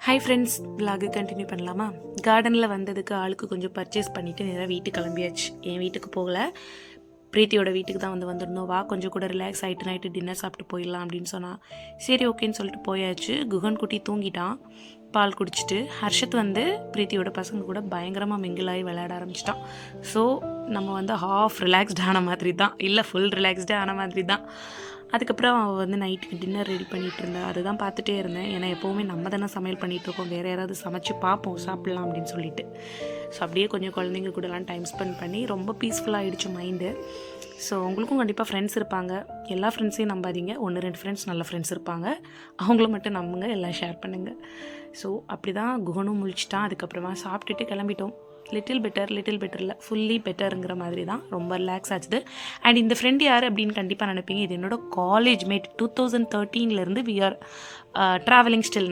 Hi friends, vlog continue பண்ணலாமா? கார்டனில் வந்ததுக்கு ஆளுக்கு கொஞ்சம் பர்ச்சேஸ் பண்ணிவிட்டு நேராக வீட்டுக்கு கிளம்பியாச்சு. என் வீட்டுக்கு போகலை, பிரீத்தியோட வீட்டுக்கு தான் வந்திருந்தோம். வா கொஞ்சம் கூட ரிலாக்ஸ் ஆகிட்டு நைட்டு டின்னர் சாப்பிட்டு போயிடலாம் அப்படின்னு சொன்னால் சரி ஓகேன்னு சொல்லிட்டு போயாச்சு. குகன் குட்டி தூங்கிட்டான், பால் குடிச்சிட்டு. ஹர்ஷத் பிரீத்தியோட பசங்க கூட பயங்கரமாக மிங்கிளாகி விளையாட ஆரம்பிச்சிட்டான். ஸோ நம்ம ஹாஃப் ரிலாக்ஸ்டு ஆன மாதிரி தான், இல்லை ஃபுல் ரிலாக்ஸ்டு ஆன மாதிரி தான். அதுக்கப்புறம் அவள் நைட்டுக்கு டின்னர் ரெடி பண்ணிகிட்டு இருந்தா. அதுதான் பார்த்துட்டே இருந்தேன். ஏன்னா எப்போவுமே நம்ம தானே சமையல் பண்ணிகிட்ருக்கோம், வேறு யாராவது சமைச்சு பார்ப்போம் சாப்பிட்லாம் அப்படின்னு சொல்லிட்டு. ஸோ அப்படியே கொஞ்சம் குழந்தைங்க கூடலாம் டைம் ஸ்பெண்ட் பண்ணி ரொம்ப பீஸ்ஃபுல்லாகிடுச்சு மைண்டு. ஸோ உங்களுக்கும் கண்டிப்பாக ஃப்ரெண்ட்ஸ் இருப்பாங்க. எல்லா ஃப்ரெண்ட்ஸையும் நம்பாதீங்க, 1-2 ஃப்ரெண்ட்ஸ் நல்ல ஃப்ரெண்ட்ஸ் இருப்பாங்க, அவங்கள மட்டும் நம்புங்க, எல்லாம் ஷேர் பண்ணுங்கள். ஸோ அப்படி தான் குகனும் முழிச்சிட்டான். அதுக்கப்புறமா சாப்பிட்டுட்டு கிளம்பிட்டோம். லிட்டில் பெட்டரில் ஃபுல்லி பெட்டருங்கிற மாதிரி தான், ரொம்ப ரிலாக்ஸ் ஆச்சுது. அண்ட் இந்த ஃப்ரெண்ட் யார் அப்படின்னு கண்டிப்பாக நினைப்பீங்க. இது என்னோட college mate. 2013 we are travelling still.